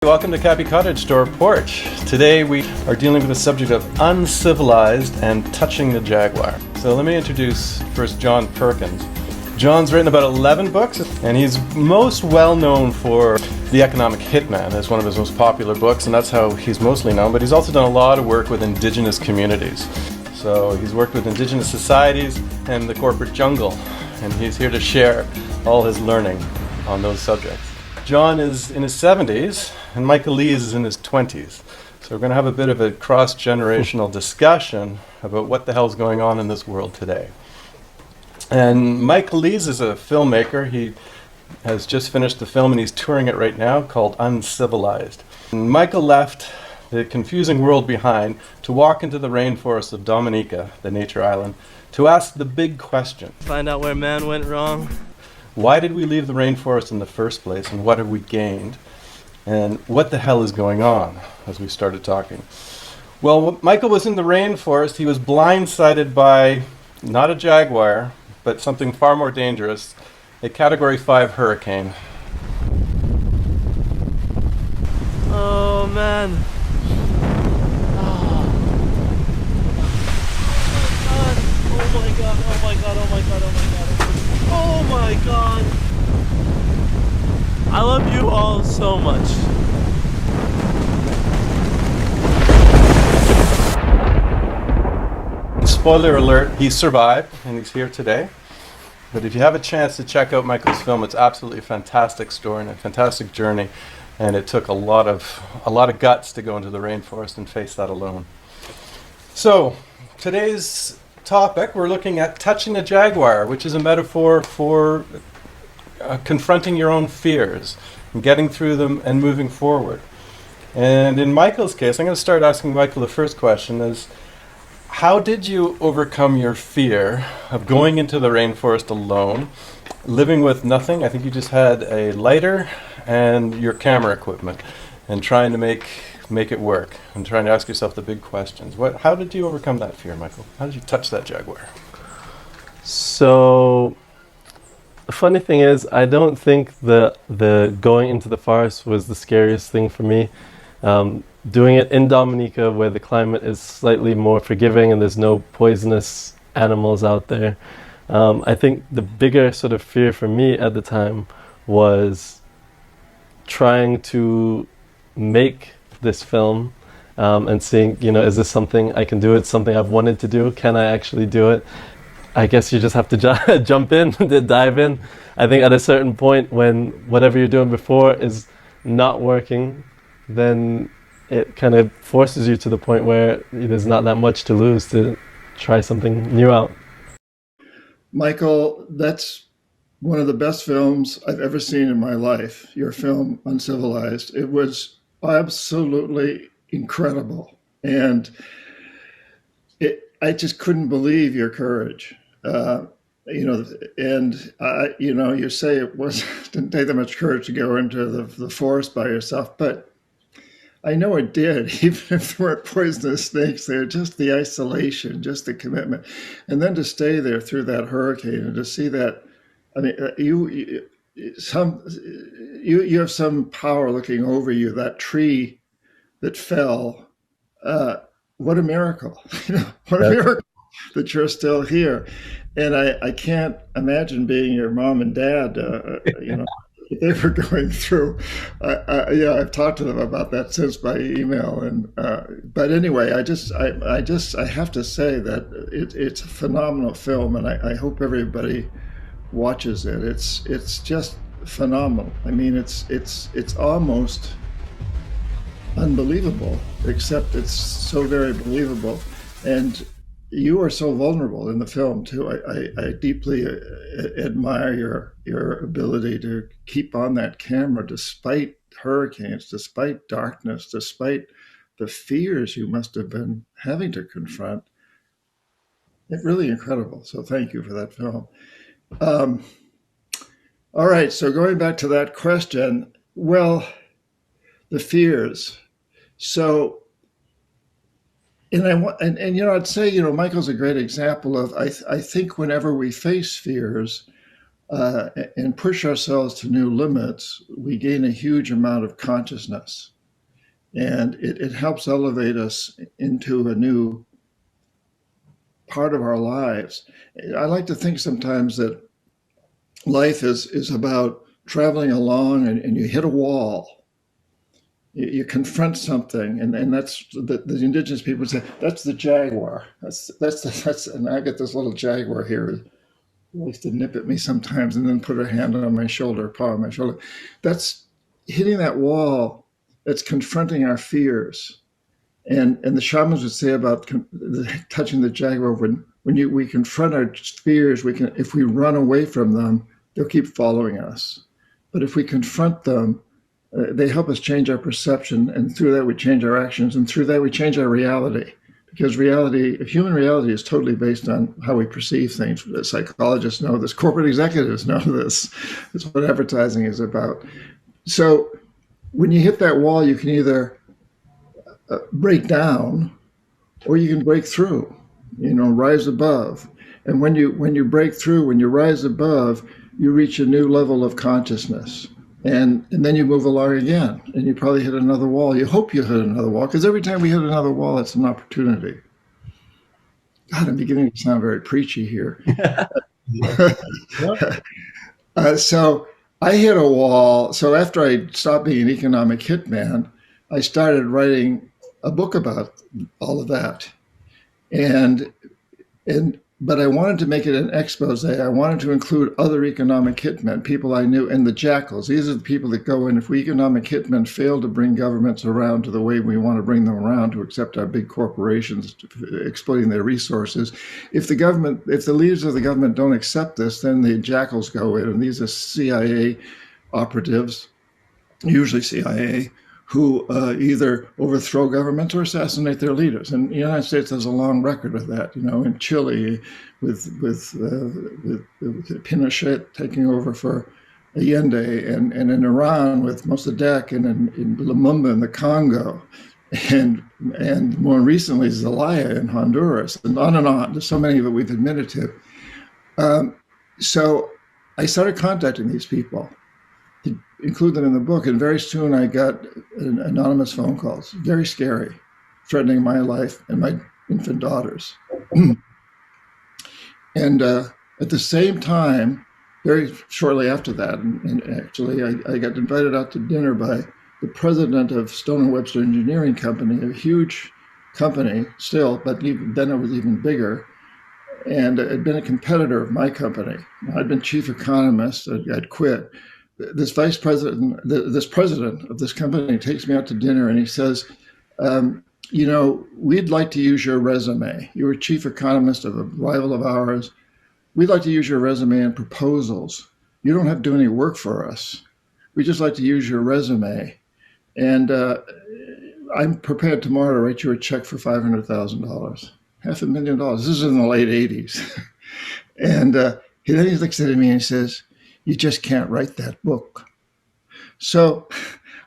welcome to Caapi Cottage Door Porch. Today we are dealing with the subject of uncivilized and touching the jaguar. So let me introduce first John Perkins. John's written about 11 books, and he's most well known for The Economic Hitman as one of his most popular books, and that's how he's mostly known, but he's also done a lot of work with indigenous communities. So he's worked with indigenous societies and the corporate jungle, and he's here to share all his learning on those subjects. John is in his 70s, and Michael Lees is in his 20s. So we're going to have a bit of a cross-generational discussion about what the hell's going on in this world today. And Michael Lees is a filmmaker. He has just finished the film, and he's touring it right now, called Uncivilized. And Michael left the confusing world behind to walk into the rainforest of Dominica, the nature island, to ask the big question. Find out where man went wrong. Why did we leave the rainforest in the first place, and what have we gained? And what the hell is going on, as we started talking? Well, Michael was in the rainforest. He was blindsided by not a jaguar, but something far more dangerous, a Category 5 hurricane. Oh, man. Oh my god, oh my god, oh my god, oh my god. Oh my god! I love you all so much. Spoiler alert, he survived and he's here today. But if you have a chance to check out Michael's film, it's absolutely a fantastic story and a fantastic journey. And it took a lot of guts to go into the rainforest and face that alone. So today's topic, we're looking at touching a jaguar, which is a metaphor for confronting your own fears and getting through them and moving forward. And in Michael's case, I'm going to start asking Michael the first question is, how did you overcome your fear of going into the rainforest alone, living with nothing? I think you just had a lighter and your camera equipment and trying to make it work and trying to ask yourself the big questions. How did you overcome that fear, Michael? How did you touch that jaguar? So, the funny thing is, I don't think the going into the forest was the scariest thing for me. Doing it in Dominica, where the climate is slightly more forgiving and there's no poisonous animals out there, I think the bigger sort of fear for me at the time was trying to make this film and seeing, is this something I can do? It's something I've wanted to do. Can I actually do it? I guess you just have to jump in, dive in. I think at a certain point when whatever you're doing before is not working, then it kind of forces you to the point where there's not that much to lose to try something new out. Michael, that's one of the best films I've ever seen in my life, your film, Uncivilized. It was absolutely incredible. And I just couldn't believe your courage. You say didn't take that much courage to go into the forest by yourself, but I know it did, even if there weren't poisonous snakes there, just the isolation, just the commitment. And then to stay there through that hurricane and to see that, I mean, you have some power looking over you, that tree that fell. What a miracle, what a miracle that you're still here. And I can't imagine being your mom and dad, they were going through. I've talked to them about that since by email. And but anyway, I have to say that it's a phenomenal film, and I hope everybody watches it. It's just phenomenal. I mean, it's almost unbelievable, except it's so very believable. And you are so vulnerable in the film too. I deeply admire your ability to keep on that camera despite hurricanes, despite darkness, despite the fears you must have been having to confront. It's really incredible. So thank you for that film. All right, so going back to that question, well, the fears. So, I'd say, Michael's a great example of, I think whenever we face fears and push ourselves to new limits, we gain a huge amount of consciousness. and it helps elevate us into a new part of our lives. I like to think sometimes that life is about traveling along, and you hit a wall. You confront something, and that's the indigenous people say that's the jaguar. That's and I get this little jaguar here. Likes to nip at me sometimes and then put her hand on my shoulder, paw on my shoulder. That's hitting that wall. That's confronting our fears. And the shamans would say about touching the jaguar, when we confront our fears, we can, if we run away from them, they'll keep following us. But if we confront them, they help us change our perception, and through that we change our actions, and through that we change our reality. Because human reality is totally based on how we perceive things. The psychologists know this, corporate executives know this. It's what advertising is about. So when you hit that wall, you can either break down, or you can break through, rise above. And when you break through, when you rise above, you reach a new level of consciousness. And then you move along again, and you probably hit another wall. You hope you hit another wall, because every time we hit another wall, it's an opportunity. God, I'm beginning to sound very preachy here. So I hit a wall. So after I stopped being an economic hitman, I started writing a book about all of that. But I wanted to make it an expose. I wanted to include other economic hitmen, people I knew, and the jackals. These are the people that go in. If we economic hitmen fail to bring governments around to the way we want to bring them around, to accept our big corporations exploiting their resources, if the leaders of the government don't accept this, then the jackals go in. And these are CIA operatives, usually CIA, who either overthrow governments or assassinate their leaders. And the United States has a long record of that. In Chile, with Pinochet taking over for Allende, and in Iran with Mossadegh, and in Lumumba in the Congo, and more recently Zelaya in Honduras, and on and on. There's so many that we've admitted to. So I started contacting these people, include them in the book, and very soon I got anonymous phone calls, very scary, threatening my life and my infant daughters. And at the same time, very shortly after that, and actually I got invited out to dinner by the president of Stone & Webster Engineering Company, a huge company still, but then it was even bigger, and had been a competitor of my company. I'd been chief economist. I'd quit. This president of this company takes me out to dinner, and he says, we'd like to use your resume. You were chief economist of a rival of ours. We'd like to use your resume and proposals. You don't have to do any work for us. We just like to use your resume. And I'm prepared tomorrow to write you a check for $500,000, $500,000. This is in the late 80s. And then he looks at me and he says, you just can't write that book. So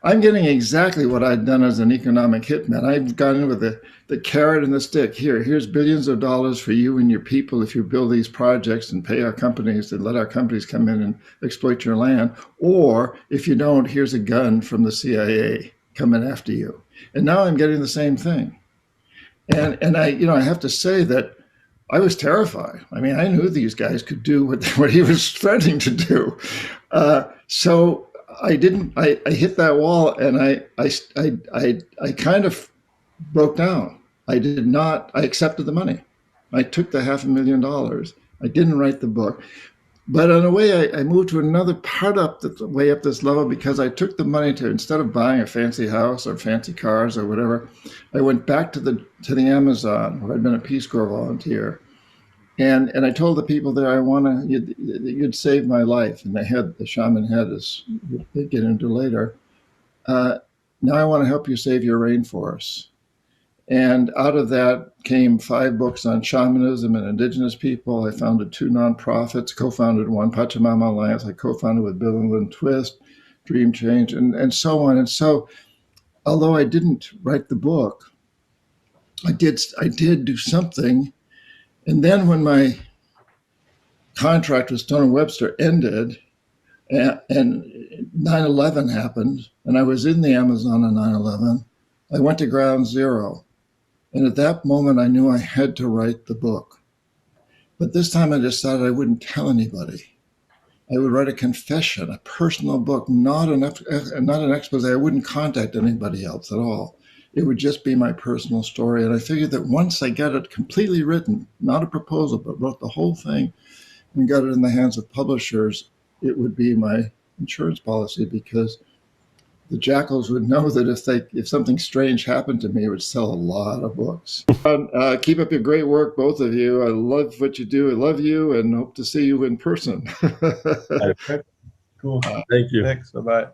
I'm getting exactly what I'd done as an economic hitman. I've gone in with the carrot and the stick. Here's billions of dollars for you and your people if you build these projects and pay our companies and let our companies come in and exploit your land. Or if you don't, here's a gun from the CIA coming after you. And now I'm getting the same thing. And I have to say that I was terrified. I mean, I knew these guys could do what he was threatening to do. So I didn't. I hit that wall, and I kind of broke down. I did not. I accepted the money. I took the $500,000. I didn't write the book, but in a way, I moved to another part way up this level, because I took the money to, instead of buying a fancy house or fancy cars or whatever, I went back to the Amazon, where I'd been a Peace Corps volunteer. And I told the people there, you'd save my life. And the shaman had this, they get into later. Now I want to help you save your rainforests. And out of that came 5 books on shamanism and indigenous people. I founded 2 nonprofits, co-founded one, Pachamama Alliance. I co-founded with Bill and Lynn Twist, Dream Change, and so on. And so, although I didn't write the book, I did do something. And then when my contract with Stone & Webster ended, and 9/11 happened, and I was in the Amazon on 9/11, I went to ground zero. And at that moment, I knew I had to write the book. But this time I decided I wouldn't tell anybody. I would write a confession, a personal book, not an expose. I wouldn't contact anybody else at all. It would just be my personal story. And I figured that once I got it completely written, not a proposal, but wrote the whole thing and got it in the hands of publishers, it would be my insurance policy, because the jackals would know that if something strange happened to me, it would sell a lot of books. Keep up your great work, both of you. I love what you do. I love you, and hope to see you in person. Okay. Cool. Thank you. Thanks. Bye-bye.